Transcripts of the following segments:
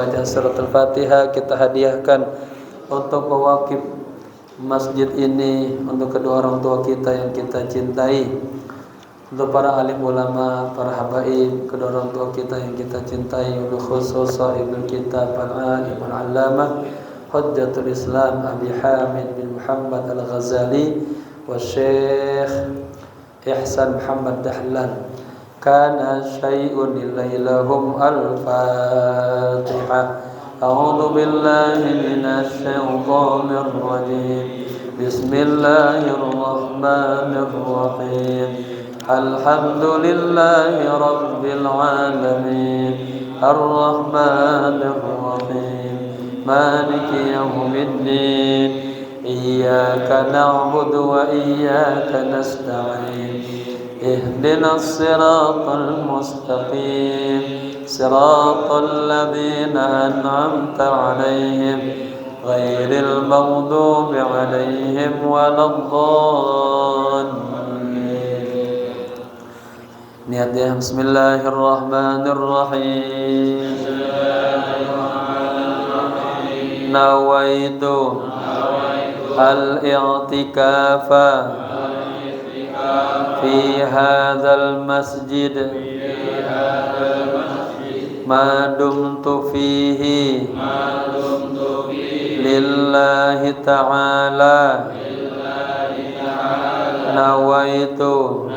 baca surat Al-Fatihah kita hadiahkan untuk pewakif masjid ini, untuk kedua orang tua kita yang kita cintai, untuk para alim ulama, para habaib, kedua orang tua kita yang kita cintai, khusus sahibul kitab al-alim al-allamah Hujjatul Islam Abi Hamid bin Muhammad Al-Ghazali wa Syekh Ihsan Muhammad Dahlan. Kana syai'un ilailahum al-Fatihah. A'udzu billahi minasy syaithanir rajim. Bismillahirrahmanirrahim. Alhamdulillahi rabbil alamin. Ar-Rahmanir Rahim. Maliki yaumiddin. Iyyaka na'budu wa iyyaka nasta'in. Ihdinas siratal mustaqim. Siratal ladzina an'amta 'alaihim ghairil maghdubi 'alaihim waladdallin. Niatnya bismillahirrahmanirrahim. Nawaitu al-i'tikafa fi hadzal masjid ma dumtu fihi lillahi ta'ala. Nawaitu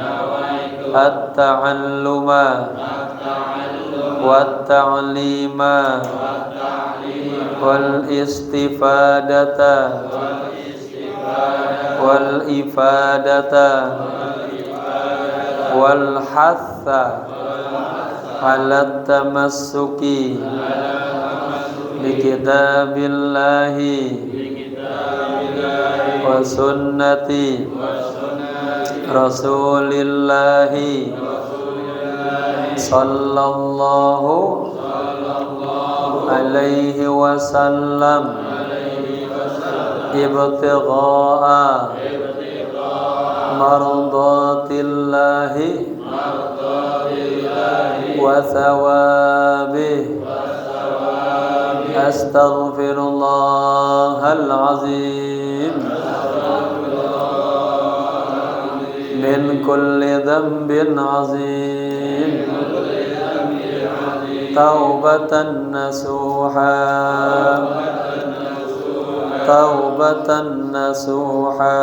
at-ta'alluma wat-ta'lima wal istifadata wal ifadata wal hatha ala tamassuki bi kitabillahi wa sunnati rasulillahi sallallahu alaihi wasallam ibtigha'a mardatillahi wa thawabih. Astaghfirullahal azim min kulli dhanbin azim. Taubatan nasuha, taubatan nasuha.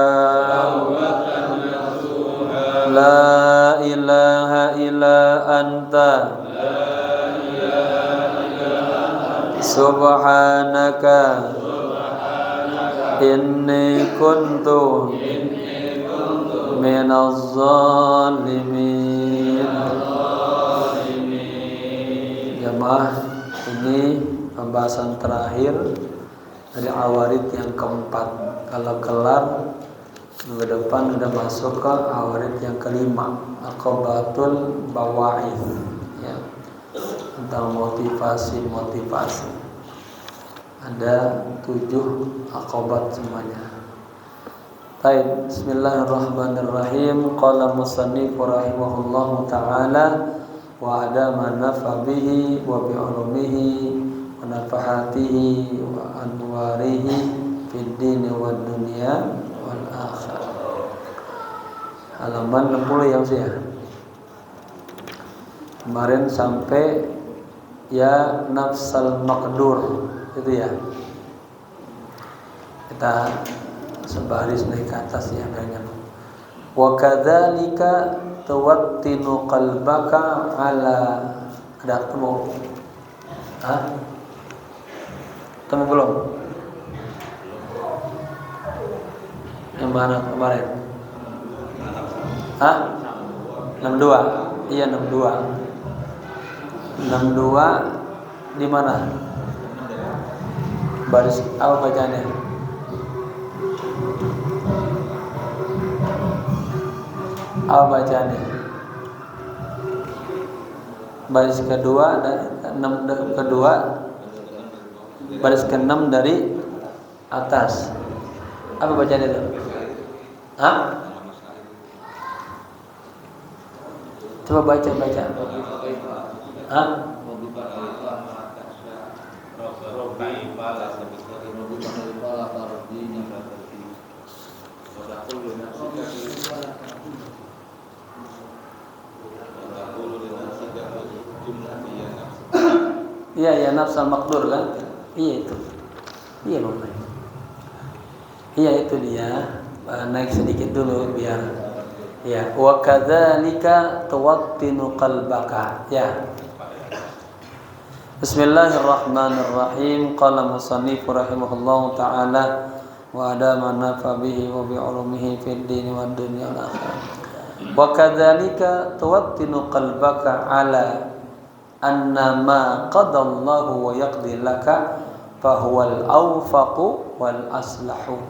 La ilaha illa anta subhanaka inni kuntu minaz zalimin. Jamaah, ini pembahasan terakhir dari awarid yang keempat. Kalau kelar minggu depan udah masuk ke awarid yang kelima, aqabatul bawa'id, ya, tentang motivasi. Ada 7 aqabat semuanya. Baik, bismillahirrahmanirrahim. Qala musannif rahimahullahu ta'ala wa adama nafa bihi wa bi ulumihi wa nafahatihi wa anwarihi fid dini wad dunya wal akhirah. Halaman 60 ya usia. Kemarin sampai ya nafsal maqdur itu ya. Kita sebaris naik ke atas ya kayaknya. Wa kadzalika tuwattinu qalbaka ala, ada temu? Temu belum? Yang mana kemarin? 62. Iya 62. 62 di mana? Baris apa bacanya? Apa bacanya? Baris kedua dan baris ke-6 dari atas. Apa bacanya itu? Coba baca. Iya ya nafsul maqdur kan? Iya itu. Iya Bapak. Iya itu dia. Naik sedikit dulu biar ya. Wa kadzalika tuwattinu qalbaka. Ya. Bismillahirrahmanirrahim. Qala musannif rahimahullahu taala wa adama nafa bihi wa bi ulumihi fid din wad dunya wal akhirah. Wa kadzalika tuwattinu qalbaka ala anna ma qadallahu wa yaqdi laka fahuwal awfaqu wal aslahu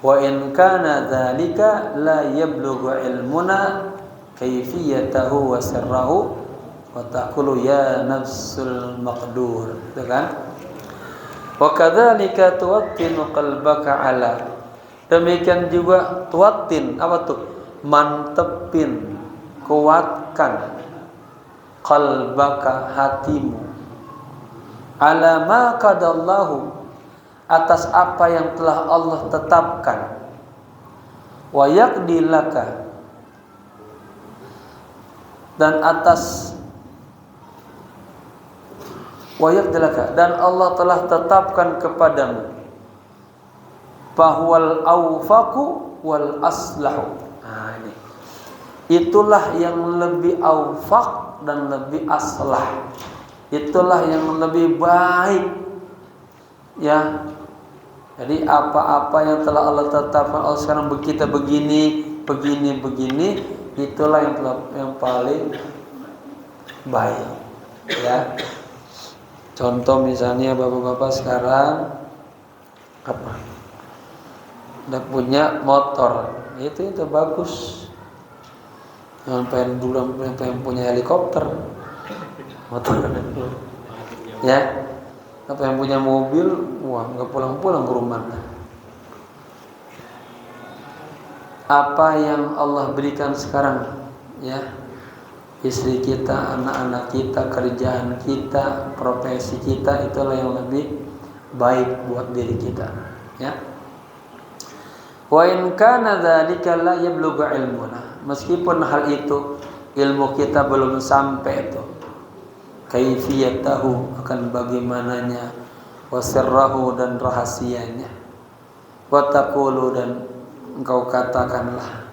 wa in kana dhalika la yablughu ilmuna kayfiyatahu wa sirrahu wa taqulu ya nafsul maqdur, gitu kan? Wa kadzalika tuwattinu qalbaka ala, demikian juga tuwattin apa tuh? Mantepin, kuatkan qalbaka, hatimu, ala ma qadallahu, atas apa yang telah Allah tetapkan, wa yaqdi laka, dan atas wa yaqdi laka, dan Allah telah tetapkan kepadamu, bahwal awfaqu wal aslahu. Nah, ini itulah yang lebih awfaq dan lebih aslah, itulah yang lebih baik ya. Jadi apa-apa yang telah Allah tetapkan, Allah sekarang kita begini, itulah yang paling baik ya. Contoh misalnya bapak-bapak sekarang apa? Udah punya motor, itu bagus. Yang pengen punya helikopter, motor ya. Apa yang punya mobil, wah nggak pulang-pulang ke rumah. Apa yang Allah berikan sekarang, ya, istri kita, anak-anak kita, kerjaan kita, profesi kita, itulah yang lebih baik buat diri kita, ya. Wa in kana dzalika la yablughu ilmuna, meskipun hal itu ilmu kita belum sampai itu, kaifiyatahu, akan bagaimananya, wa sirrahu, dan rahasianya, wa taqulu, dan engkau katakanlah,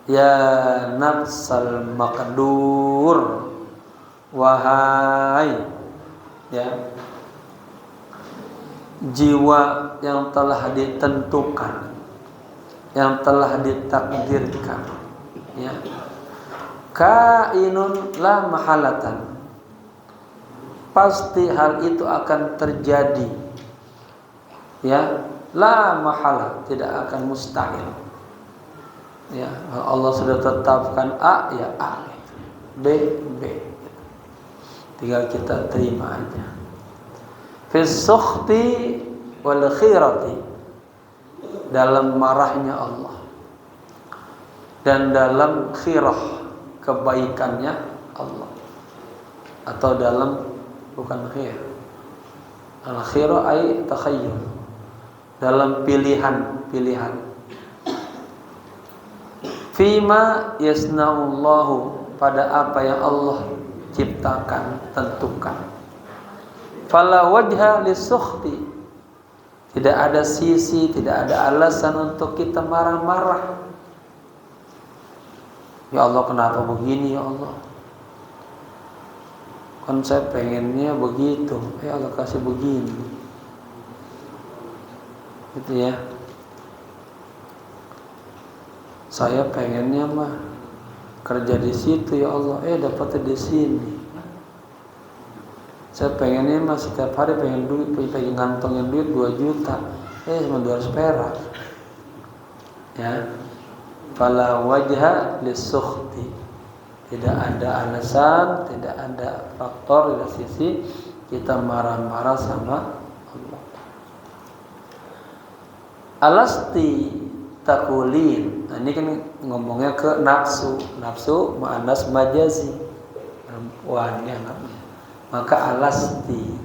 ya nafsal maqdur, wahai ya jiwa yang telah ditentukan, yang telah ditakdirkan, ya, kainun la mahalatan, pasti hal itu akan terjadi, ya, la mahala, tidak akan mustahil, ya. Allah sudah tetapkan A, ya A, B, B, tinggal kita terima aja. Fis sukhti wal khirati, dalam marahnya Allah dan dalam khirah, kebaikannya Allah, atau dalam, bukan khir, al khirah ay takhayyul, dalam pilihan fima yasna'ullahu, pada apa yang Allah ciptakan, tentukan. Fala wajha lisukhti, tidak ada sisi, tidak ada alasan untuk kita marah-marah. Ya Allah, kenapa begini ya Allah? Kan saya pengennya begitu, ya Allah kasih begini, gitu ya. Saya pengennya mah kerja di situ ya Allah, dapatnya di sini. Saya pengennya mah setiap hari pengen ngantongin duit 2 juta, cuma 200 perak. Ya, fala wajha lisukhti, tidak ada alasan, tidak ada faktor dari sisi kita marah-marah sama Allah. Alasti takulin, nah, ini kan ngomongnya ke nafsu muannas majazi, perempuan ya namanya. Maka alasti,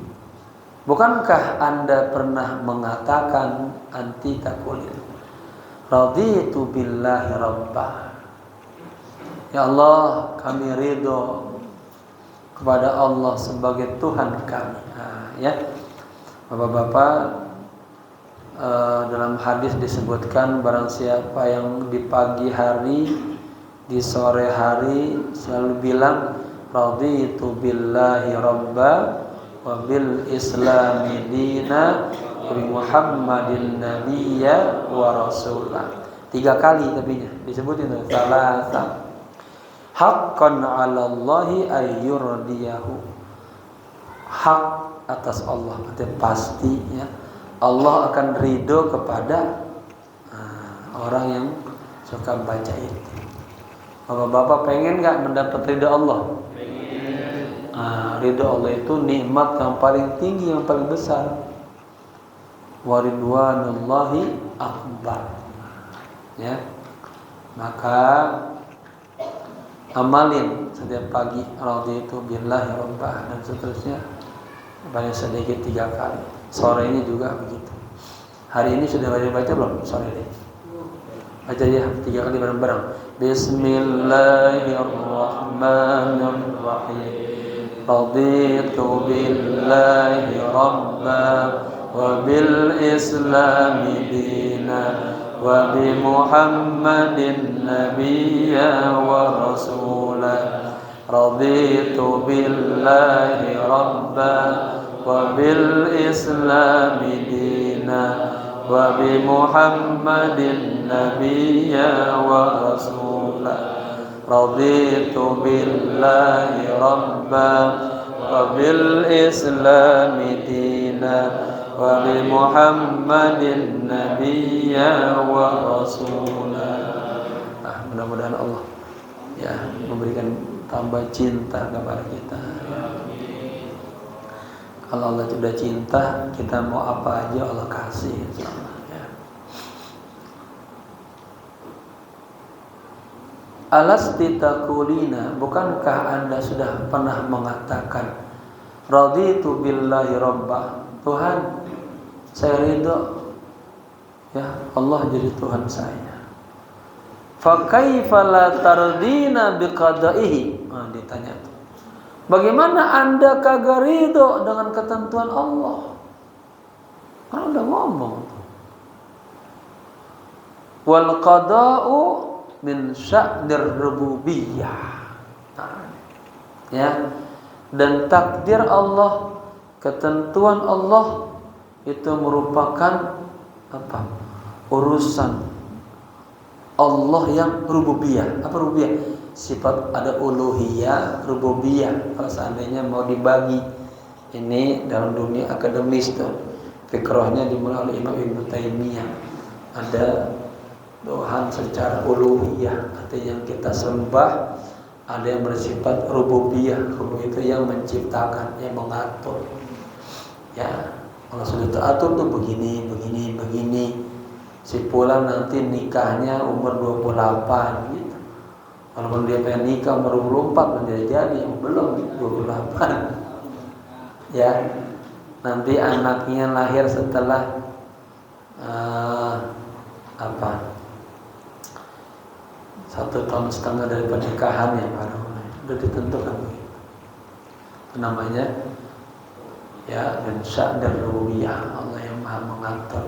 Bukankah Anda pernah mengatakan anti takulil, raditu billahi rabbah, ya Allah, kami ridho kepada Allah sebagai Tuhan kami. Ya, Bapak-bapak, dalam hadis disebutkan barang siapa yang di pagi hari, di sore hari selalu bilang raditu billahi rabba wa bil islami dina wa bi muhammadin nabiyya wa rasulah. 3 kali tapinya disebutin itu salasa. Haqqan 'ala Allahi ayyurdiyahu. Hak atas Allah, artinya pasti ya. Allah akan ridho kepada orang yang suka baca itu. Bapak-bapak pengen nggak mendapat ridho Allah? Ridho Allah itu nikmat yang paling tinggi, yang paling besar. Wa ridwanullahi akbar. Ya, maka amalin setiap pagi raditu billahi rabbah dan seterusnya, paling sedikit 3 kali. Sore ini juga begitu. Hari ini sudah baca belum? Sore ini baca ya 3 kali bareng-bareng. Bismillahirrahmanirrahim. Raditu billahi rabba wa bil islami dina wa bi muhammadin nabiyya wa rasulah. Raditu billahi rabba wa bil islami dina wa bi muhammadin nabiyya wa rasulah. Raditu billahi rabba wa bil islami dina wa bi muhammadin nabiyya wa rasulah. Mudah-mudahan Allah ya memberikan tambah cinta kepada kita ya. Kalau Allah sudah cinta, kita mau apa aja Allah kasih, insyaallah ya. Alasti taqulina, bukankah Anda sudah pernah mengatakan raditu billahi rabbah, Tuhan, saya ridho ya Allah jadi Tuhan saya. Fa kaifa la tardina biqada'ihi? Ditanya tuh. Bagaimana Anda kagak ridho dengan ketentuan Allah? Kan udah ngomong. Wal qada'u min sya'nir rububiyah. Ya. Dan takdir Allah, ketentuan Allah itu merupakan apa? Urusan Allah yang rububiyah. Apa rububiyah? Sifat ada uluhiyah, rububiyah. Kalau seandainya mau dibagi ini dalam dunia akademis tuh, fikrahnya dimulai oleh Imam Ibnu Taimiyah. Ada Tuhan secara uluhiyah, artinya yang kita sembah. Ada yang bersifat rububiyah, rububiyah itu yang menciptakan, yang mengatur. Ya, kalau sudah teratur tuh begini, begini, begini. Si pulang nanti nikahnya umur 28 gitu. Walaupun dia pengen nikah umur 24 jadi belum 28. Ya. Nanti anaknya lahir setelah 1,5 tahun dari pernikahannya baru sudah ditentukan begitu. Itu namanya ya dan sya'nir rububiyah, Allah yang Maha mengatur.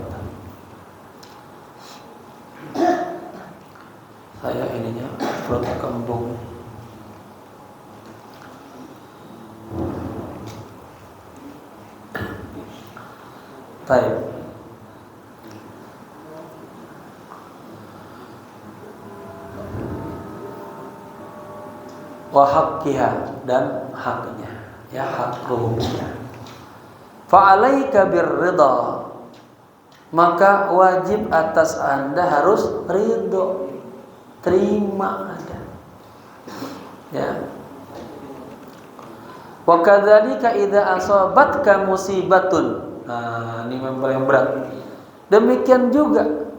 Saya ininya perut kembung. Baik. Wa haqqiha, dan haknya, ya hak rububiyah. Fa alaika birridha, maka wajib atas Anda harus ridho, terima ada. Ya. Wa kadzalika idza asabatka musibatun. Nah, ini memang yang berat. Demikian juga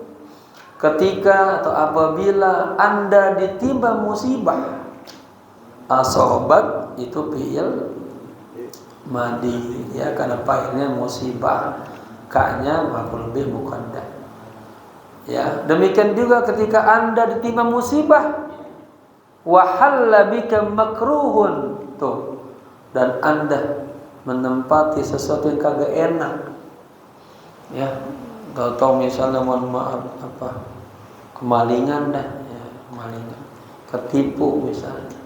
ketika atau apabila Anda ditimpa musibah. Asabat itu fi'il madi, ya, karena fa'ilnya musibah, ka-nya maf'ul bih muqaddam. Ya, demikian juga ketika Anda ditimpa musibah, wa halla bika makruhun, tuh, dan Anda menempati sesuatu yang kagak enak. Ya, tahu misalnya mohon maaf kemalingan dah, ya, kemalingan, ketipu misalnya,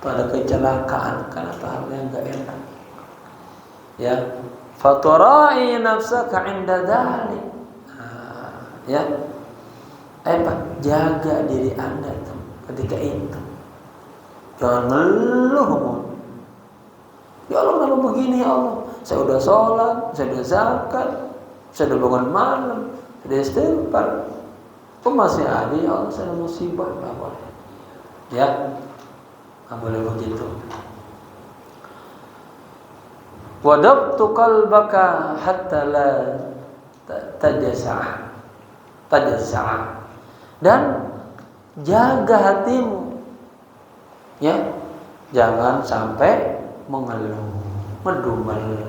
atau ada kecelakaan karena hal yang enggak enak. Ya, fatura'i nafsaka 'inda dzalik. Ya, jaga diri Anda tuh ketika itu. Jangan ngeluh. Ya Allah, kalau begini ya Allah, saya udah sholat, saya udah zakat, saya udah bangun malam, saya udah istighfar, kok masih ada ya Allah, saya ada musibah. Nggak boleh. Ya, nggak boleh begitu. Wadabtu qalbaka hatta la tajaza'ah. Dan jaga hatimu, ya, jangan sampai mengeluh, ngedumel.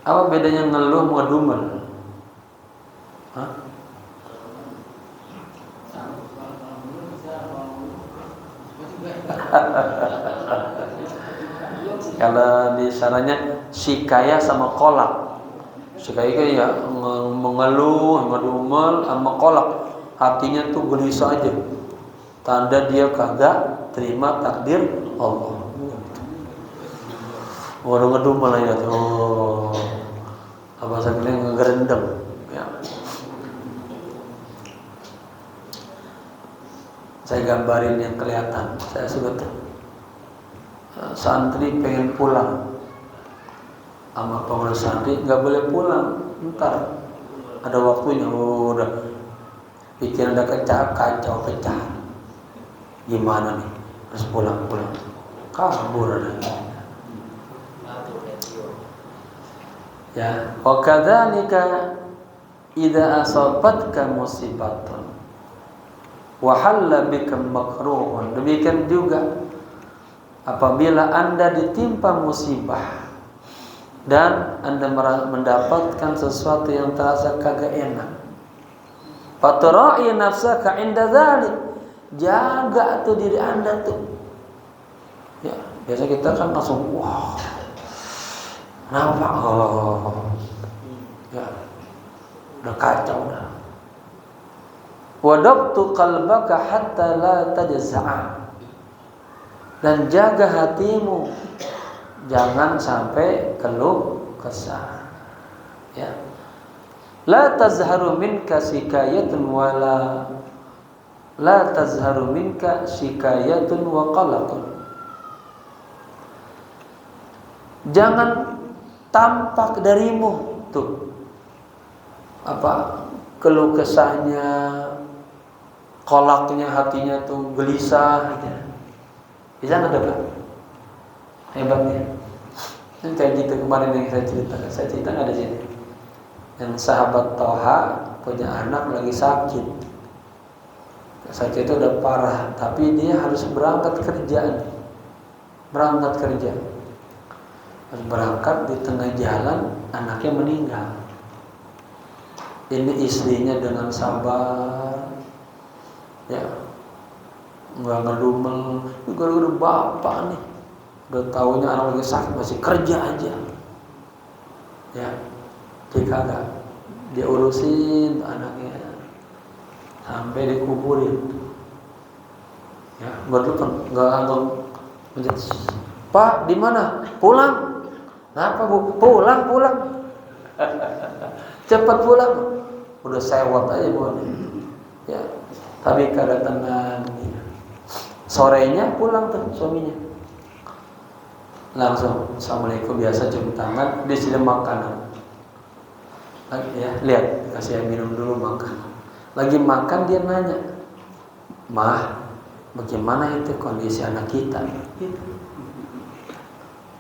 Apa bedanya ngeluh sama ngedumel? Hah? Kalau di sananya sikaya sama kolak. Sikaya ya mengeluh, ngedumel sama kolak. Hatinya tuh gelisah aja. Tanda dia kagak terima takdir Allah. Waduh, ngedumel aja tuh. Apa sakitnya ngegerendam, ya. Saya gambarin yang kelihatan. Saya sebut santri pengen pulang, sama pengurus santri nggak boleh pulang, ntar ada waktunya. Udah pikiran udah kacau pecah, gimana nih, harus pulang kabur lagi. Ya, wa kadzalika idza asabatka musibatun wa halla bika makruhun. Demikian juga apabila Anda ditimpa musibah dan Anda mendapatkan sesuatu yang terasa kagak enak, fatura'i nafsaka 'inda dzalik, jaga tuh diri Anda tuh. Ya, biasa kita kan langsung wah, kenapa? Ya, udah kacau dah. Wadabtu qalbaka hatta la tajza'a, dan jaga hatimu, jangan sampai keluh kesah. Ya, la tazharu minka shikayatun wala la tazharu minka shikayatun wa qalaqun. Jangan tampak darimu tuh keluh kesahnya, kolaknya, hatinya tuh gelisah gitu. Bisa nggak Pak? Hebatnya. Ini kayak gitu kemarin yang saya cerita nggak ada sini. Yang sahabat Toha punya anak lagi sakit. Sakit itu udah parah, tapi dia harus berangkat kerja. Berangkat di tengah jalan anaknya meninggal. Ini istrinya dengan sabar, ya, nggak ngedumel. Gara-gara bapak nih, udah tahunya anak lagi sakit masih kerja aja, ya, dia kagak, dia urusin anaknya sampai dikuburin. Ya, nggak langsung menjadi, Pak, di mana? Pulang. Kenapa Bu? Pulang. Cepat pulang. Udah sewot aja Bu. Ya, tapi kada tenang. Sorenya pulang tuh suaminya. Langsung Assalamualaikum, biasa cium tangan, disini makanan. Ya, lihat, kasih minum dulu, makan. Lagi makan dia nanya, "Mah, bagaimana itu kondisi anak kita?" Gitu.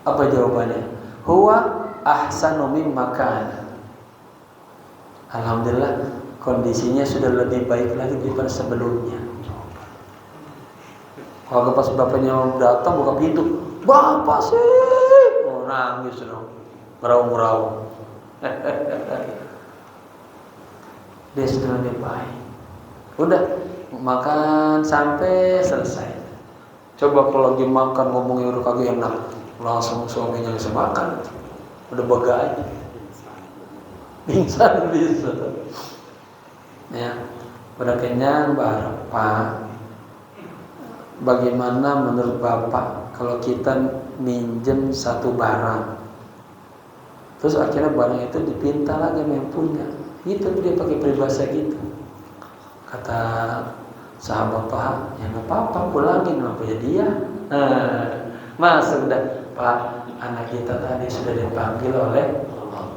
Apa jawabannya? Huwa ahsanu mimma kana. Alhamdulillah, kondisinya sudah lebih baik lagi daripada sebelumnya. Kalau pas bapaknya datang buka pintu, Bapak sih, oh nangis dong, meraung-meraung. Dia sudah lebih baik. Udah makan sampai selesai. Coba kalau lagi makan ngomongnya udah kagak enak, langsung suaminya bisa makan, udah bagai, pingsan bisa. Ya, udah kenyang baru Pak. Bagaimana menurut Bapak kalau kita minjem satu barang, terus akhirnya barang itu dipinta lagi sama yang punya? Itu dia pakai peribahasa gitu. Kata sahabat Pak, ya nggak apa-apa, pulangin apa ya dia. Mas sudah Pak, anak kita tadi sudah dipanggil oleh Allah.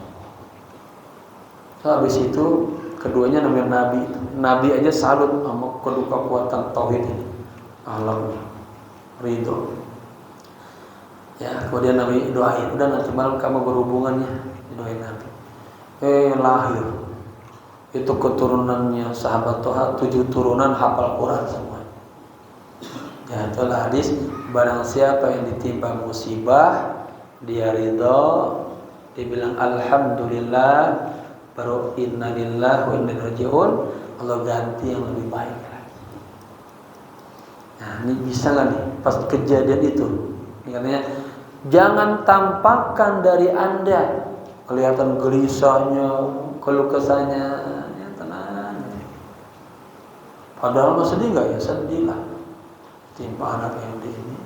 So, habis itu keduanya namanya Nabi. Nabi aja salut sama kedua kekuatan tauhid ini. Allah ridho. Ya, kemudian Nabi doain, udah nanti malam kamu berhubungannya, doain Nabi. Lahir. Itu keturunannya sahabat Toha, 7 turunan hafal Quran semua. Ya, itulah hadis, barang siapa yang ditimpa musibah, dia ridho, dia bilang alhamdulillah, baru innalillahi wa inna ilaihi raji'un, Allah ganti yang lebih baik. Nah, ini bisa nggak nih pas kejadian itu? Ini katanya jangan tampakkan dari Anda kelihatan gelisahnya, keluh kesahnya, ya tenang. Padahal mah sedih nggak ya? Sedih lah. Timpa anak yang di ini.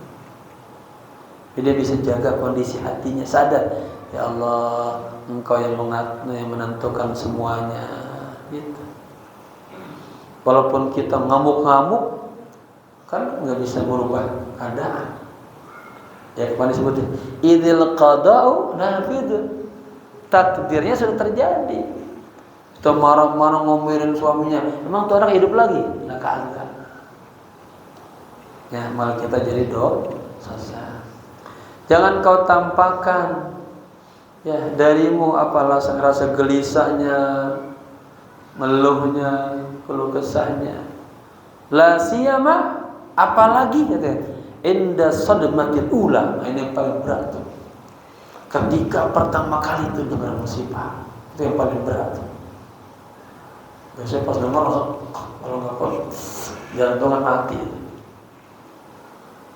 Dia bisa jaga kondisi hatinya, sadar, ya Allah, Engkau yang menentukan semuanya. Gitu. Walaupun kita ngamuk-ngamuk, kan nggak bisa merubah keadaan. Ya kemarin disebutin, idzil qada'u nafidh. Takdirnya sudah terjadi. Kita marah-marah ngomelin suaminya, emang tuh orang hidup lagi? Nah kagak. Ya malah kita jadi dosa. Jangan kau tampakkan ya darimu apa rasa gelisahnya, meluhnya, keluh kesahnya. La siyama, apalagi katanya, inda sadmatil ula, ini yang paling berat tuh. Ketika pertama kali itu dengar musibah, itu yang paling berat. Biasanya pas dengar langsung, kalau nggak kuat, jantungan mati.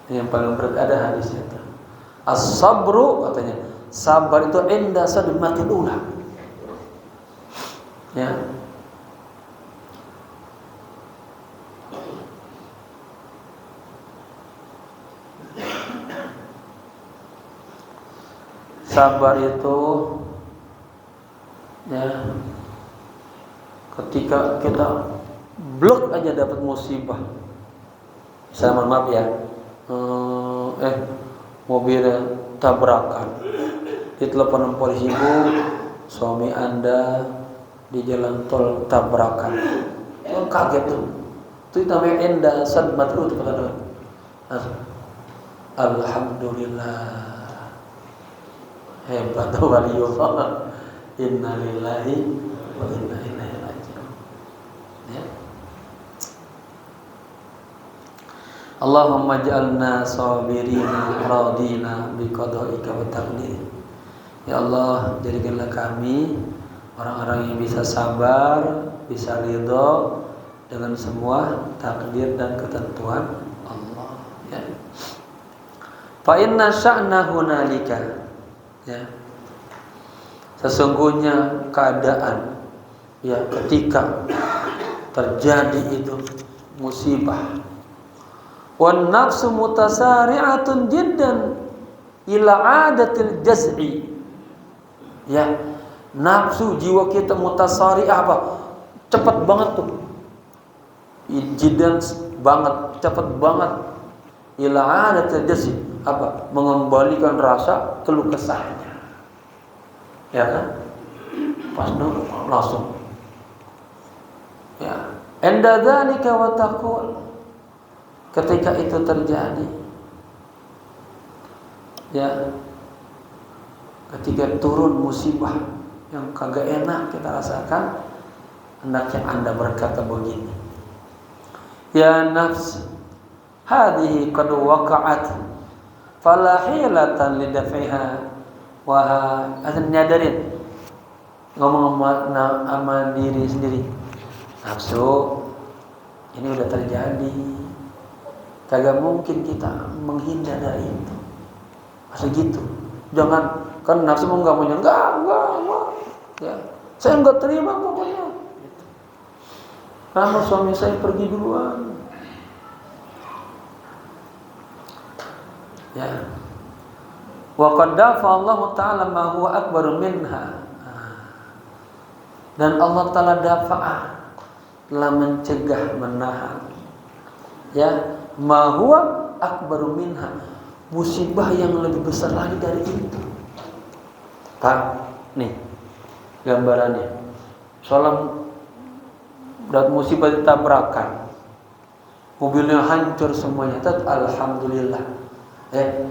Ini yang paling berat, ada hadisnya itu. As-sabru katanya, sabar itu inda sadmatil ula. Ya. Sabar itu ya ketika kita blok aja dapat musibah. Saya mohon maaf ya. Mobilnya tabrakan. Ditelepon polisi, Bu, suami Anda di jalan tol tabrakan. Yang kaget tuh. Itu namanya enda sadmatul itu kata. Alhamdulillah. Hebat waliullah, innalillahi wa inna ilaihi raji'un. Ya. Allahumma ja'alna sabirina radina biqada'ika wa taqdir. Ya Allah, jadikanlah kami orang-orang yang bisa sabar, bisa ridho dengan semua takdir dan ketentuan Allah. Ya. Fa inna sya'na hunalika. Ya. Sesungguhnya keadaan ya ketika terjadi itu musibah, wan nafsu mutasari'atun jiddan ila 'adatil jaz'i. Ya, nafsu jiwa kita mutasari'ah apa? Cepat banget tuh. Jiddan banget, cepat banget. Ila 'adatil jaz'i. Apa? Mengembalikan rasa keluh kesahnya. Ya kan? Pas dulu langsung. Ya. Enda dzalika wa taqul. Ketika itu terjadi, ya, ketika turun musibah yang kagak enak kita rasakan, hendaknya Anda berkata begini, ya nafs, hadhihi qad waqa'at fala hilatan lidaf'iha wa asan nyadarin ngomong sama diri sendiri, nafsu ini udah terjadi, kagak mungkin kita menghindar dari itu. Masa gitu, jangan kan nafsu mau nggak punya enggak ya, saya nggak terima pokoknya karena suami saya pergi duluan ya. Wa qad dafa Allah Ta'ala ma huwa akbaru minha, dan Allah Ta'ala dafa'ah, telah mencegah, menahan ya, ma huwa akbaru minha, musibah yang lebih besar lagi dari itu. Pak, nih gambarannya, soalnya dan musibah ditabrakan, mobilnya hancur semuanya, alhamdulillah.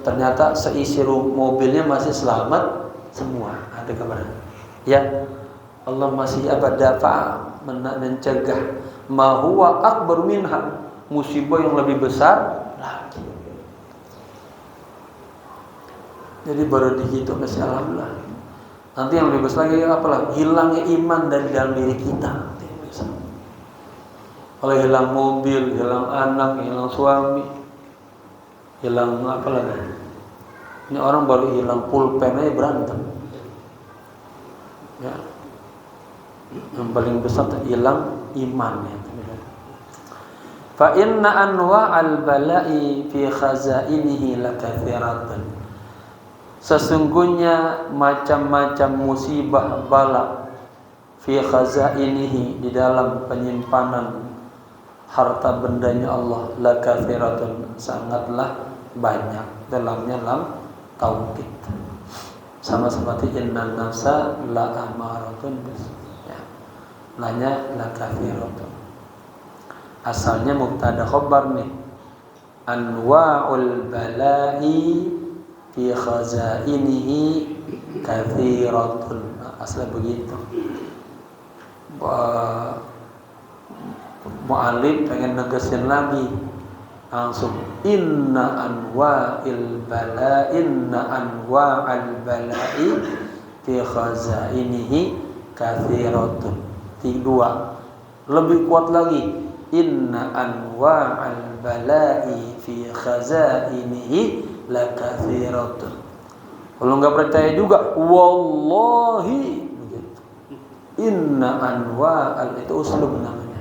Ternyata seisi mobilnya masih selamat semua. Ada kabar? Ya, Allah masih dafa mencegah ma huwa akbar minha, musibah yang lebih besar lagi. Jadi baru dihitu masih alhamdulillah. Nanti yang lebih besar lagi apalah? Hilangnya iman dari dalam diri kita. Kalau hilang mobil, hilang anak, hilang suami, hilang apa lagi? Ini orang baru hilang pulpen aja berantem. Ya. Yang paling besar hilang iman ya. Fa inna anwa'al bala'i fi khazainihi lakatsiratun. Sesungguhnya macam-macam musibah bala fi khazainihi, di dalam penyimpanan harta bendanya Allah, lakatsiratun, sangatlah banyak. Dalamnya lam taukid, sama seperti innan nafsa la amaratun bis ya, lanya lakatsiratun. Asalnya mubtada khabar nih, anwa'ul bala'i fi khazainihi katsiratun. Asal begitu. Mu'alif pengen negesin lagi, langsung inna anwa'al bala'i fi khazainihi katsiratun. Dua lebih kuat lagi, inna anwa'al bala'i fi khazainihi lakatsiratun. Kalau nggak percaya juga, wallahi begitu. Inna anwa'al, itu uslub namanya,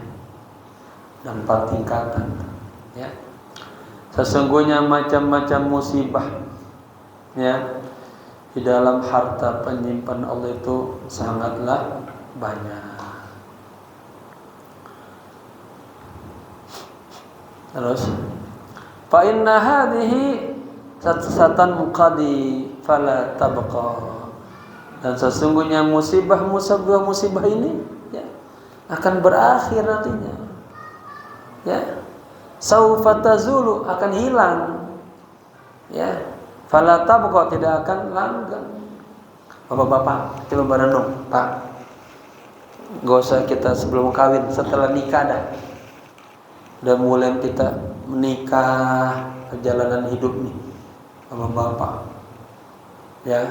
dan 4 tingkatan ya. Sesungguhnya macam-macam musibah ya di dalam harta penyimpan Allah itu sangatlah banyak. Terus fa inna hadhihi satan qadi fala tabqa, dan sesungguhnya musibah ini ya akan berakhir nantinya ya, saufa tazulu, akan hilang ya, fala tabqa, tidak akan langgeng. Bapak-bapak coba berenung, Pak, gak usah kita sebelum kawin, setelah nikah dah, udah mulai kita menikah, perjalanan hidup nih bapak-bapak ya,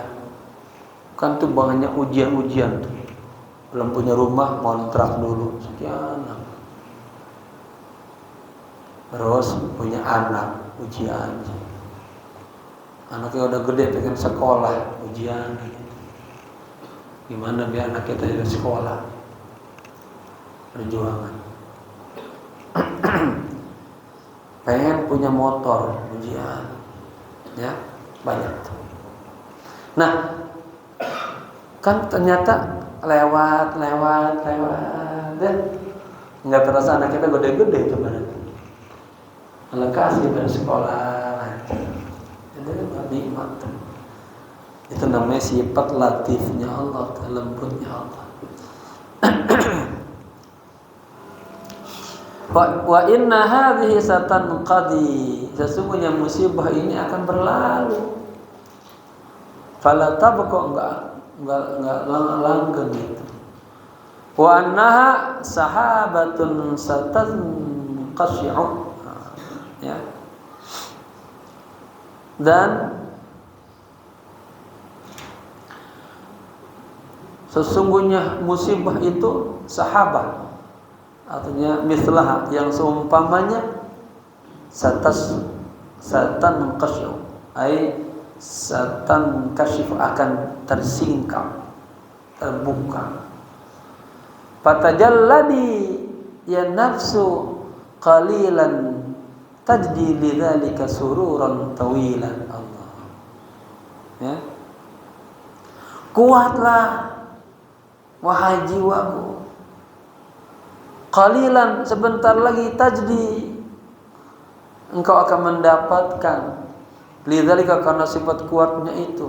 kan tuh banyak ujian-ujian tuh. Belum punya rumah, kontrak dulu sekian, terus punya anak, ujian. Anaknya udah gede pengen sekolah, ujian. Gimana biar anak kita jadi sekolah? Perjuangan. Pengen punya motor, ujian. Ya, banyak tuh. Nah, kan ternyata lewat dan nggak terasa anak kita gede-gede coba nanti. Lekasi bersekolah, itu nikmat. Itu namanya sifat latifnya Allah, lembutnya Allah. Wa inna hadhihi satanqadi, sesungguhnya musibah ini akan berlalu. Fala tabqa, enggak langgeng gitu. Wa annaha sahabatun satanqashi'u ya. Dan sesungguhnya musibah itu sahabat, artinya mislah yang seumpamanya satan kasyu, ai satan kasyif akan tersingkap, terbuka. Fatajalladi ya nafsu qalilan tajdi lidzalika sururan tawilan. Allah. Ya. Kuatlah wahai jiwaku. Qalilan, sebentar lagi, tajdi, engkau akan mendapatkan, lidzalika, karena sifat kuatnya itu,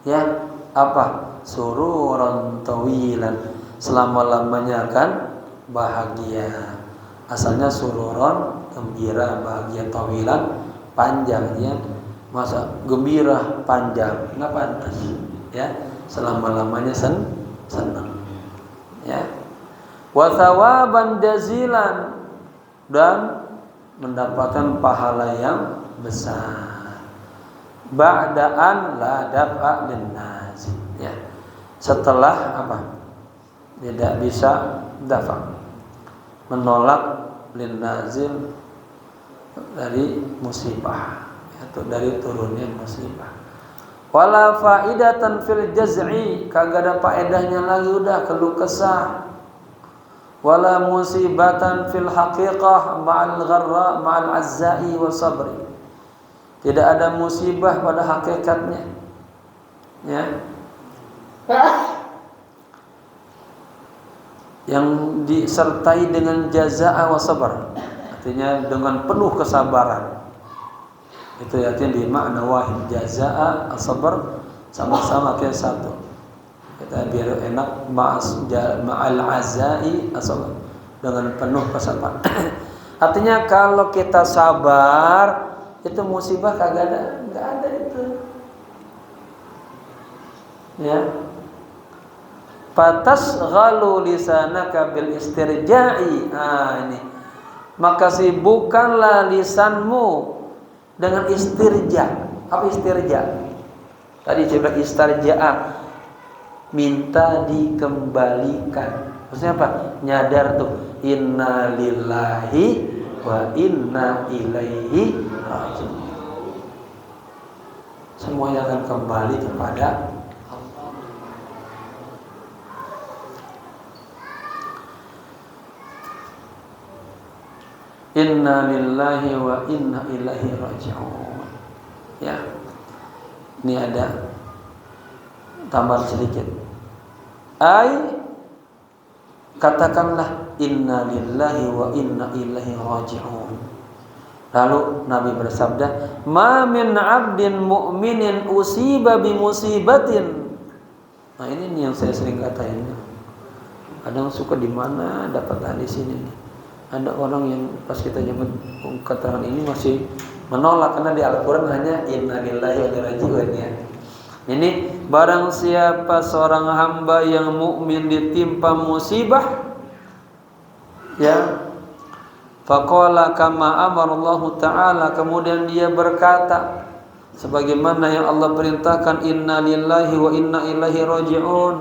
ya, apa? Sururan tawilan, selama-lamanya akan bahagia. Asalnya sururan, gembira, bahagia, tawilan, panjang, ya. Masa gembira panjang, nggak pantas, ya. Selama-lamanya senang, ya. Wa thawaban jazilan, dan mendapatkan pahala yang besar. Ba'da'an la daf'a linnas, ya. Setelah apa? Tidak bisa dafa, menolak linnazil, dari musibah, atau dari turunnya musibah. Wala faidatan fil jaz'i, kagak ada faedahnya lagi, udah keluh kesah. Wala musibatan fil haqiqah ma'al gharra ma'al azzai wa sabri, tidak ada musibah pada hakikatnya, ya, yang disertai dengan jazaa wa sabar, artinya dengan penuh kesabaran. Itu artinya di makna wahid, jazaa as-sabr sama-sama kayak satu. Kita biar enak, ma'al azai as-sabr, dengan penuh kesabaran. Artinya kalau kita sabar, itu musibah kagak ada, enggak ada itu. Ya. Fatasghalu lisanaka bil istirja'i. Ini. Maka sibukkanlah lisanmu dengan istirja. Apa istirja? Tadi saya bilang istirja'a, minta dikembalikan. Maksudnya apa? Nyadar tuh, inna lillahi wa inna ilaihi raji'un. Semuanya akan kembali kepada Allah. Inna lillahi wa inna ilaihi raji'un. Ya. Ini ada tambahan sedikit. Katakanlah inna lillahi wa inna ilaihi raji'un. Lalu Nabi bersabda, ma min 'abdin mu'minin usiba bi musibatin. Nah, ini nih yang saya sering katain. Kadang suka di mana dapat hadis ini nih. Ada orang yang pas kita nyebut keterangan ini masih menolak, karena di Al-Qur'an hanya inna lillahi wa inna ilaihi raji'un, ya. Ini barang siapa seorang hamba yang mukmin ditimpa musibah, ya, faqala kama amarallahu ta'ala, kemudian dia berkata sebagaimana yang Allah perintahkan, inna lillahi wa inna ilaihi raji'un,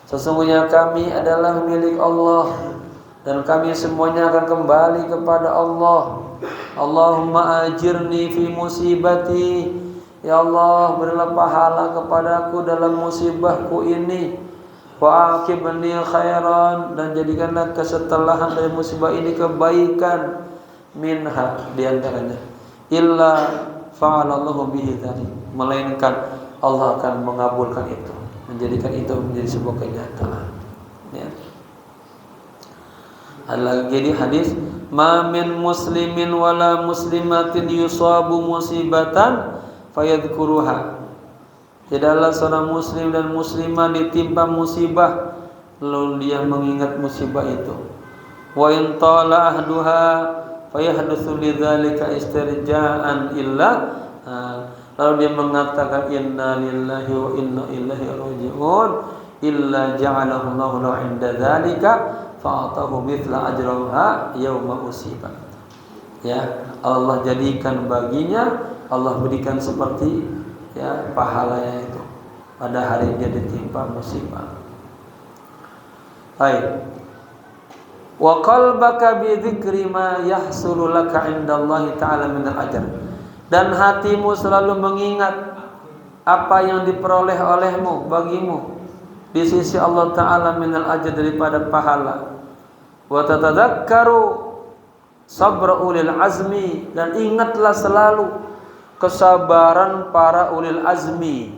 sesungguhnya kami adalah milik Allah dan kami semuanya akan kembali kepada Allah. Allahumma ajirni fi musibati, ya Allah, berilah pahala kepadaku dalam musibahku ini. Wa aqibni khairan, dan jadikanlah kesetelahan dari musibah ini kebaikan. Minha, diantaranya, illa fa'alallahu bihi tadi, melainkan Allah akan mengabulkan itu, menjadikan itu menjadi sebuah kenyataan, ya. Lagi di hadis, ma min muslimin wala muslimatin yusabu musibatan fayadhkuruha, tidaklah seorang muslim dan muslimah ditimpa musibah lalu dia mengingat musibah itu. Wa in tala ahduha fayahdutsu lidzalika istirja'an illa, lalu dia mengatakan inna lillahi wa inna ilaihi raji'un illa ja'alahu Allahu lahu 'inda dzalika fa'atahu mithla ajriha yauma usiba. Ya, Allah jadikan baginya Allah berikan seperti ya pahalanya itu pada hari dia ditimpa musibah. Baik. Wa qalbaka bi dzikri ma yahsulu laka 'indallahi ta'ala min al-ajr. Dan hatimu selalu mengingat apa yang diperoleh olehmu bagimu di sisi Allah Ta'ala min al-ajr daripada pahala. Wa tatadzakkaru sabra ulil azmi, dan ingatlah selalu kesabaran para ulil azmi.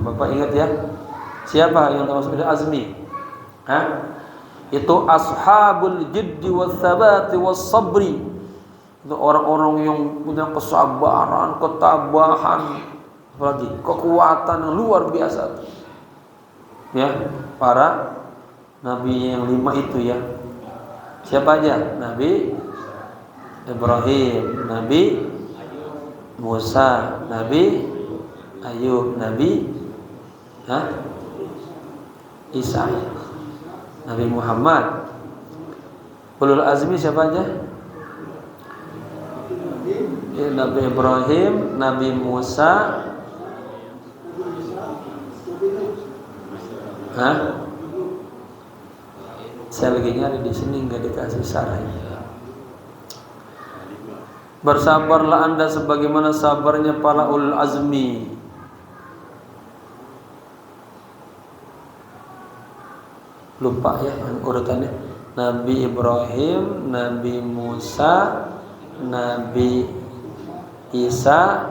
Bapak ingat ya, siapa yang termasuk ulil azmi? Itu ashabul jiddi was sabati was sabri. Itu orang-orang yang punya kesabaran, ketabahan, apalagi kekuatan yang luar biasa. Ya, para nabi yang 5 itu ya. Siapa aja? Nabi Ibrahim, Nabi Musa, Nabi Ayub, Nabi Isa, Nabi Muhammad. Ulul azmi siapa aja? Ya, Nabi Ibrahim, Nabi Musa, saya lagi nyari di sini nggak dikasih saran. Bersabarlah anda sebagaimana sabarnya para ulul azmi. Lupa ya urutannya. Nabi Ibrahim, Nabi Musa, Nabi Isa,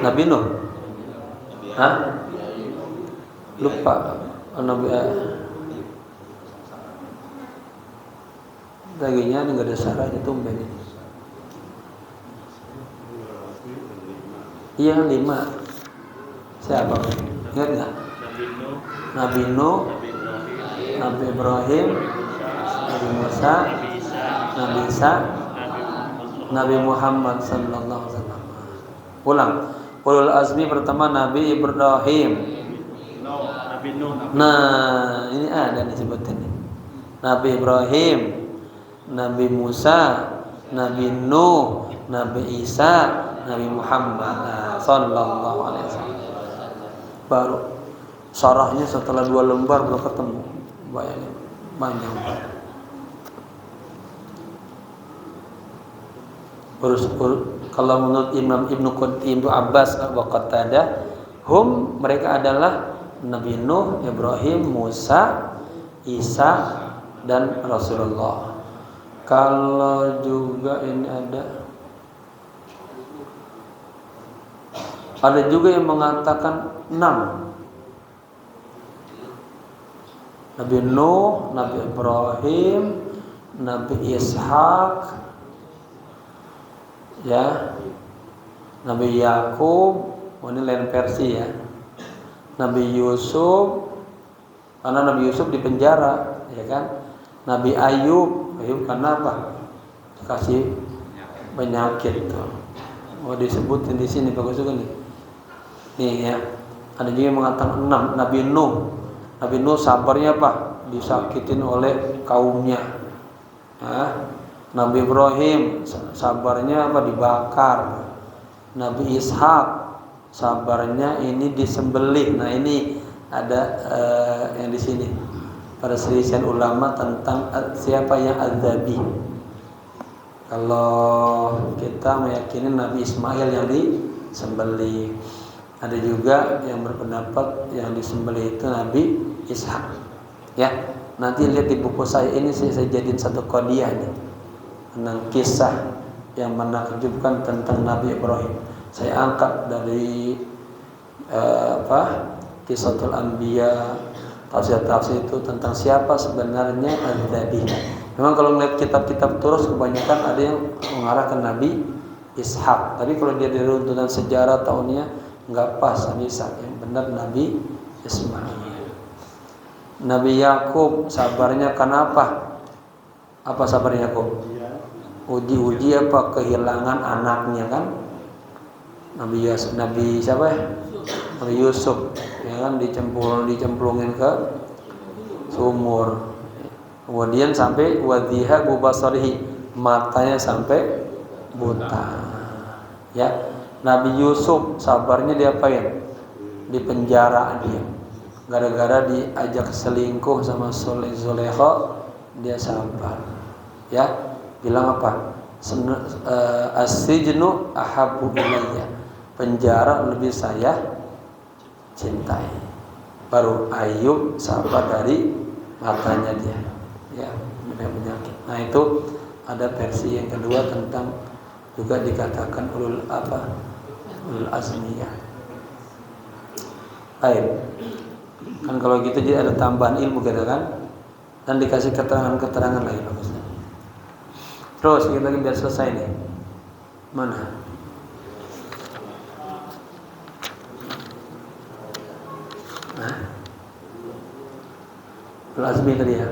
Nabi Nuh. Lupa Nabi dagingnya ini nggak ada syaratnya tumben ini. Iya 5. Siapa? Ingat nggak? Nabi Nuh, Nabi Ibrahim, Nabi Musa, Nabi Isa, Nabi Muhammad sallallahu alaihi wasallam. Ulang. Ulul azmi pertama Nabi Ibrahim. Nah, ini ada disebutin. Nabi Ibrahim, Nabi Musa, Nabi Nuh, Nabi Isa, Nabi Muhammad sallallahu alaihi wasallam. Baru syarahnya setelah 2 lembar baru ketemu. Bayangin, panjang banget. Kalau menurut Imam Ibnu Abbas wa Qatadah, mereka adalah Nabi Nuh, Ibrahim, Musa, Isa, dan Rasulullah. Kalau juga ini ada juga yang mengatakan 6. Nabi Nuh, Nabi Ibrahim, Nabi Ishak, ya, Nabi Yakub, ini lain versi ya. Nabi Yusuf, karena Nabi Yusuf di penjara, ya kan? Nabi Ayub karena apa? Kasih penyakit tuh. Oh, disebutin di sini bagus juga nih. Nih ya. Ada juga yang mengatakan 6. Nabi Nuh. Nabi Nuh sabarnya apa? Disakitin oleh kaumnya. Nabi Ibrahim sabarnya apa? Dibakar. Nabi Ishak sabarnya ini disembelih. Nah, ini ada yang di sini. Perselisihan ulama tentang siapa yang adzabi. Kalau kita meyakini Nabi Ismail yang disembelih. Ada juga yang berpendapat yang disembelih itu Nabi Ishak. Ya, nanti lihat di buku saya ini saya jadiin satu qadiyah nih tentang kisah yang menakjubkan tentang Nabi Ibrahim. Saya angkat dari Qisatul Anbiya, tafsir-tafsir itu tentang siapa sebenarnya Al-Dhabi. Memang kalau melihat kitab-kitab terus kebanyakan ada yang mengarah ke Nabi Ishak. Tapi kalau dia dari runtutan sejarah tahunnya nggak pas Nabi Ishak, yang benar Nabi Ismail. Nabi Yakub sabarnya kenapa? Apa sabarnya Yakub? Uji apa? Kehilangan anaknya kan? Nabi siapa ya? Nabi Yusuf, ya kan, dicemplungin ke sumur. Kemudian sampai wadhiha basarihi, matanya sampai buta. Ya, Nabi Yusuf sabarnya diapain? Di penjara dia. Gara-gara diajak selingkuh sama Zulekha, dia sabar. Ya, bilang apa? As-sijnu ahabbu ilayya. Penjara lebih saya cintai. Baru Ayub sabar dari matanya dia. Ya, penyakit. Nah, itu ada versi yang kedua tentang juga dikatakan ulul azmiyah. Baik. Kan kalau gitu jadi ada tambahan ilmu kita kan, dan dikasih keterangan-keterangan lagi bagusnya. Terus sedikit lagi biar selesai nih. Mana? Al-azmi tadi ya.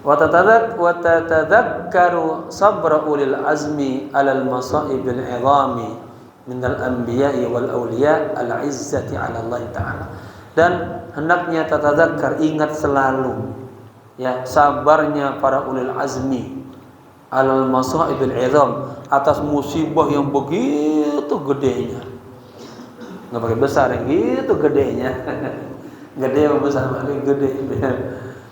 Wa tatadhakkaru sabra ulil azmi 'alal masa'ibil 'idhami minal anbiya'i wal awliya al-'izzati 'ala Allah ta'ala. Dan hendaknya tatadzakkar, ingat selalu ya sabarnya para ulil azmi 'alal masa'ibil 'idham, atas musibah yang begitu gedenya. Enggak pakai besar, yang gitu gedenya. Gede yang besar, gede.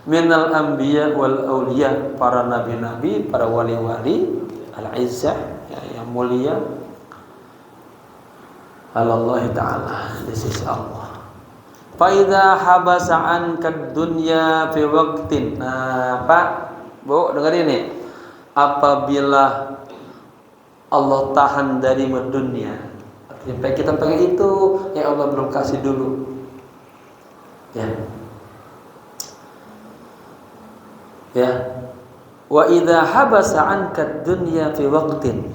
Minal anbiya wal awliya, para nabi-nabi, para wali-wali, al-izzah ya, yang mulia, Allah Ta'ala, di sisi Allah. Fa idza habasa anka dunya fi waqtin. Nah, Pak, Bu, dengar ini. Apabila Allah tahan dari dunia, sampai kita pengen itu, ya Allah belum kasih dulu. Ya. Ya. Wa idza habasa anka dunya fi waqtin.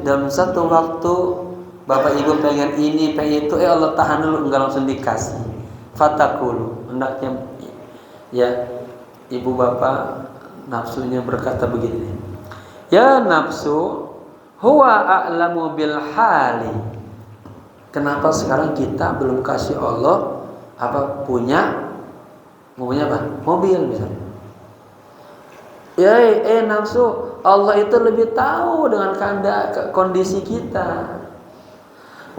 Dalam satu waktu Bapak Ibu pengen ini, pengen itu, Allah tahan dulu, enggak langsung dikasih. Fatakulu, hendaknya ya Ibu Bapak nafsunya berkata begini. Ya nafsu, huwa a'lamu bil hali. Kenapa sekarang kita belum kasih Allah punya apa? Mobil misalnya. Ya, nafsu, Allah itu lebih tahu dengan kondisi kita.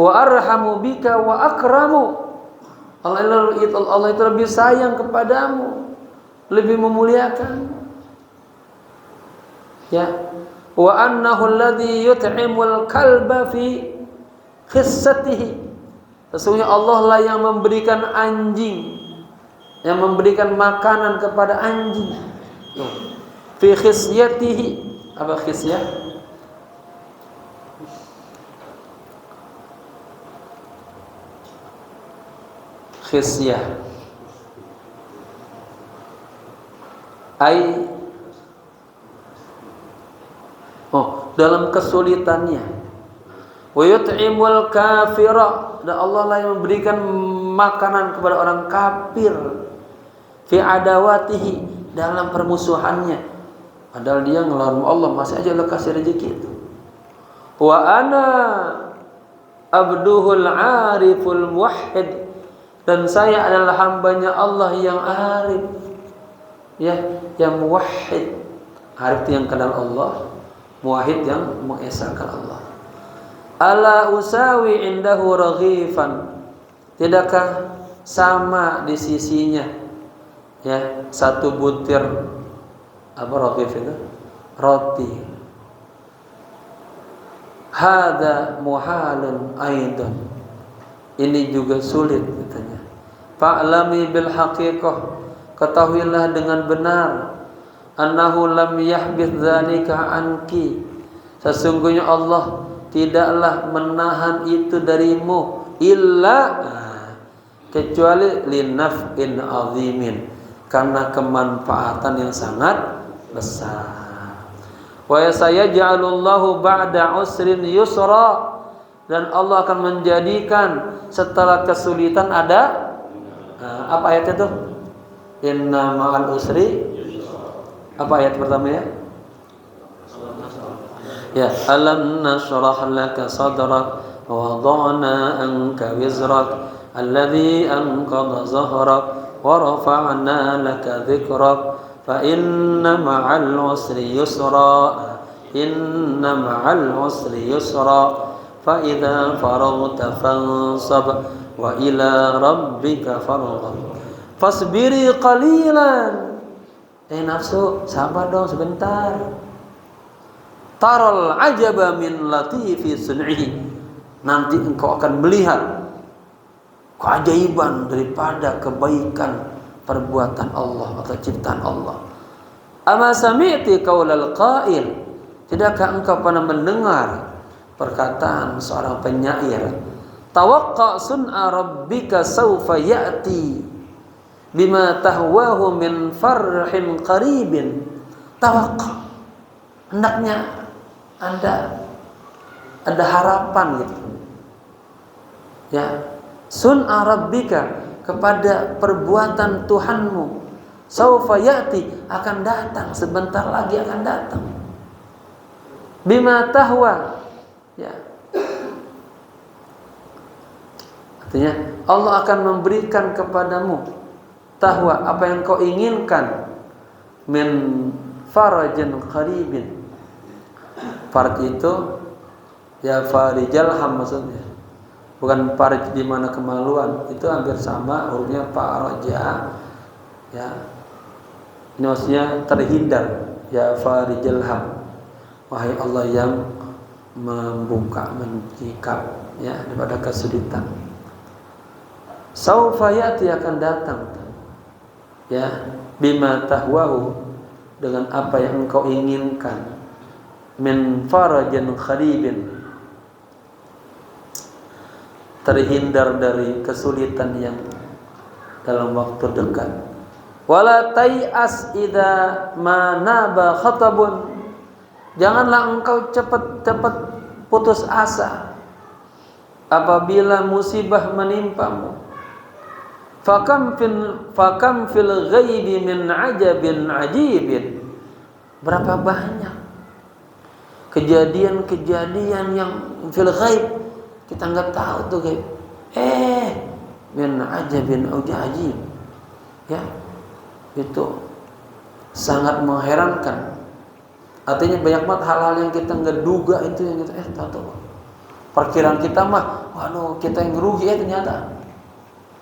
Wa arhamu bika wa akramu. Allah itu lebih sayang kepadamu, lebih memuliakan. Ya. Wa annahu alladhi yut'imul kalba fi khissatihi. Sesungguhnya Allah lah yang memberikan anjing, yang memberikan makanan kepada anjing. Fi khisyatihi. Apa khisyah? Khisyah dalam kesulitannya. Wa yut'imul kafira, dan Allah lah yang memberikan makanan kepada orang kafir. Fi adawatihi, dalam permusuhannya. Padahal dia ngelawan Allah, masih aja Allah kasih rezeki itu. Wa ana abduhul ariful muwahhid, dan saya adalah hambanya Allah yang arif, ya, yang muwahhid. Arif itu yang kenal Allah, muwahhid yang mengesahkan Allah. Ala usawi indahu raghifan, tidakkah sama di sisinya ya satu butir apa raghif itu? Roti. Hada muhalun aidan, ini juga sulit katanya. Fa'lami bil haqiqah, ketahuilah dengan benar, annahu lam yahbith dzalika anki, sesungguhnya Allah tidaklah menahan itu darimu illa kecuali linaf'in azimin, karena kemanfaatan yang sangat besar. Wa sayaj'alullahu ba'da usrin yusra, dan Allah akan menjadikan setelah kesulitan ada apa ayat itu? Inna ma'al usri. Apa ayat pertama ya? Ya, alam nashrah laka sadrak wa wada'na anka wizrak alladhi anqadha zahrak wa rafa'na laka dhikrak fa inna ma'al usri yusra, inna ma'al usri yusra. fa idza faraghta fansab wa ila rabbika farghab fasbiri qalilan. Nafsu, sabar dong sebentar. Taral ajaba min latifi sun'ihi, nanti engkau akan melihat keajaiban daripada kebaikan perbuatan Allah atau ciptaan Allah. Ama sami'ti qaulal qail, tidakkah engkau pernah mendengar perkataan seorang penyair, tawaqqa sun'a rabbika sawfa ya'ti bima tahwahu min farhin qaribin. Tawaqqa, hendaknya ada harapan gitu. Ya, sun'a rabbika, kepada perbuatan Tuhanmu, saufa ya'ti, akan datang, sebentar lagi akan datang. Bima tahwa, ya, artinya Allah akan memberikan kepadamu tahwa, apa yang kau inginkan, min farajin qaribin. Faraj itu ya farijal ham maksudnya, bukan faraj di mana kemaluan, itu hampir sama hurufnya faraja, ya. Ini maksudnya terhindar, ya farijal ham, wahai Allah yang membuka, menyikap, ya, daripada kesulitan. Saufa ya'ti, akan datang, ya, bima tahwahu, dengan apa yang engkau inginkan, min farajin qaribin, terhindar dari kesulitan yang dalam waktu dekat. Wala tai'as idza ma naba khatabun, janganlah engkau cepat-cepat putus asa apabila musibah menimpamu. Fakam fil ghaibi min ajabin ajibin, berapa banyak kejadian-kejadian yang fil ghaib, kita nggak tahu tuh gaib. Min ajabin ajib, ya, itu sangat mengherankan. Artinya banyak banget hal-hal yang kita nggak duga, itu yang kita tahu. Perkiraan kita mah, waduh, kita yang rugi, ternyata.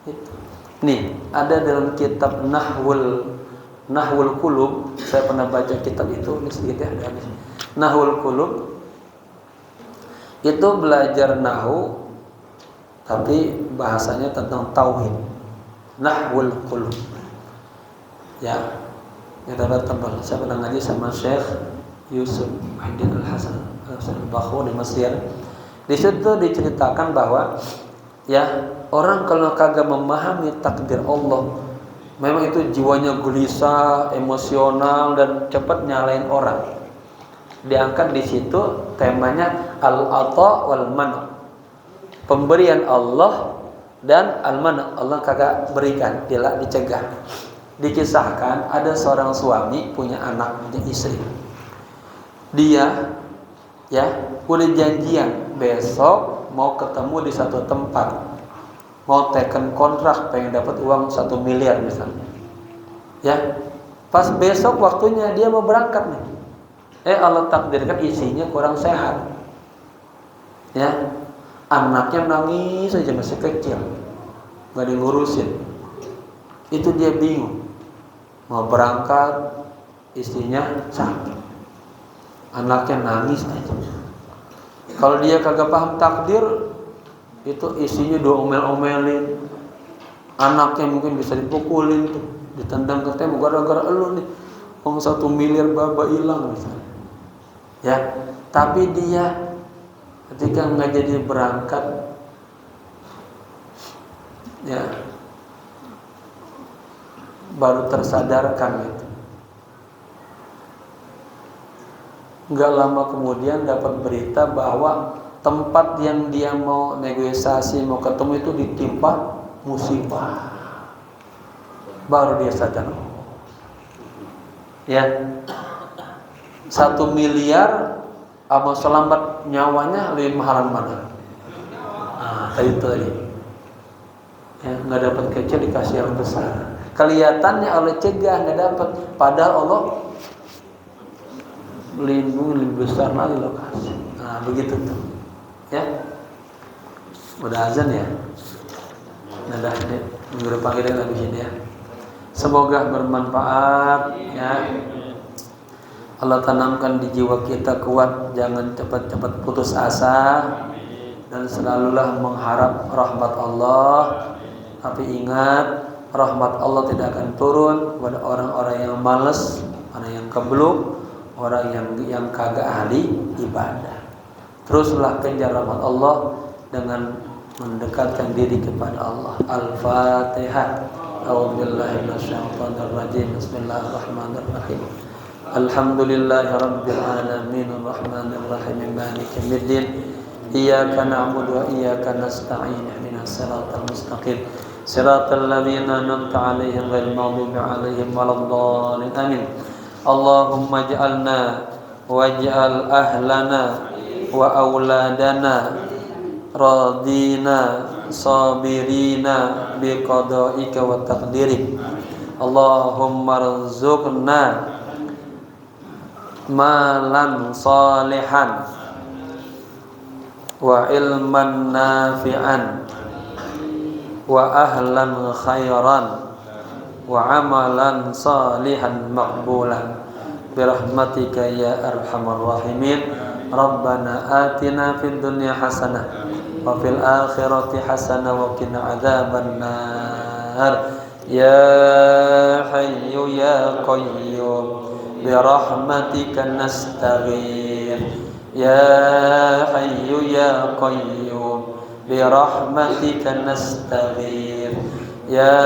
Itu. Nih, ada dalam kitab Nahwul Qulub, saya pernah baca kitab itu, ini sedikit ya, ada habis. Nahwul Qulub itu belajar nahwu, tapi bahasanya tentang tauhid. Nahwul Qulub, ya, kita tebal. Saya pernah ngaji sama Syekh Yusuf Muhyiddin Al-Hasan Al-Bakhawi di Mesir. Di situ diceritakan bahwa, ya, orang kalau kagak memahami takdir Allah, memang itu jiwanya gelisah, emosional, dan cepat nyalain orang. Diangkat di situ temanya al-ata wal man', pemberian Allah dan al-man', Allah kagak berikan, dia dicegah. Dikisahkan ada seorang suami punya anak, punya istri. Dia, ya, udah janjian besok mau ketemu di satu tempat, mau teken kontrak, pengen dapat uang 1 miliar misalnya, ya. Pas besok waktunya dia mau berangkat nih, Allah takdirkan isinya kurang sehat, ya. Anaknya nangis aja, masih kecil, nggak diurusin. Itu dia bingung, mau berangkat, istrinya sakit, anaknya nangis aja. Kalau dia kagak paham takdir, itu isinya diomel-omelin, anaknya mungkin bisa dipukulin tuh, ditendang ke tembok, gara-gara elu nih, uang 1 miliar baba hilang misalnya, ya. Tapi dia ketika nggak jadi berangkat, ya, baru tersadarkan gitu. Nggak lama kemudian dapat berita bahwa tempat yang dia mau negosiasi, mau ketemu itu ditimpa musibah. Baru dia sadar, ya, 1 miliar sama selamat nyawanya lebih mahalan mana? Tadi, ya, nggak dapat kecil dikasih yang besar. Kelihatannya Allah cegah, nggak dapat, padahal Allah lindung lebih besar lagi lokasi. Begitu tuh, Ya, udah azan ya. Nah, dah minggu depan kita lagi sini ya. Semoga bermanfaat ya. Allah tanamkan di jiwa kita kuat, jangan cepat-cepat putus asa dan selalulah mengharap rahmat Allah. Tapi ingat, rahmat Allah tidak akan turun kepada orang-orang yang malas, orang yang kebluk, orang yang kagak ahli ibadah. Teruslah kejar rahmat Allah dengan mendekatkan diri kepada Allah. Al-Fatihah. A'udzubillahi minasyaitonir rajim. Bismillahirrahmanirrahim. Alhamdulillahirabbil alamin arrahmanir rahim maliki yaumiddin. Iyyaka na'budu wa iyyaka nasta'in ihdinas siratal mustaqim. Siratal ladzina an'amta 'alaihim ghairil maghdubi 'alaihim waladdallin. Amin. Allahumma ij'alna waj'al ahlana wa auladana radina sabirina biqada'ika wa taqdirik. Allahumma rzuqna malan salihan wa ilman nafi'an wa ahlan khairan wa amalan salihan maqbulan birahmatika ya arhamar rahimin. Rabbana atina fid dunya hasanah wa fil akhirati hasanah wa qina adzabannar. Ya hayyu ya qayyum birahmatika nastaghith. Ya hayyu ya qayyum birahmatika nastaghith. Ya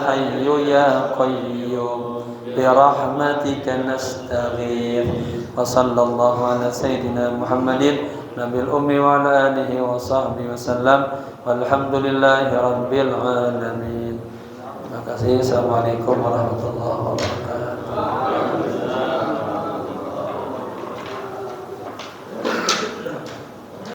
hayyu ya qayyum birahmatika nastaghith. Wa sallallahu ala sayyidina Muhammadin nabil ummi wa ala alihi wa sahbihi wasallam. Walhamdulillahi rabbil alamin. Terima kasih. Assalamualaikum warahmatullahi wabarakatuh.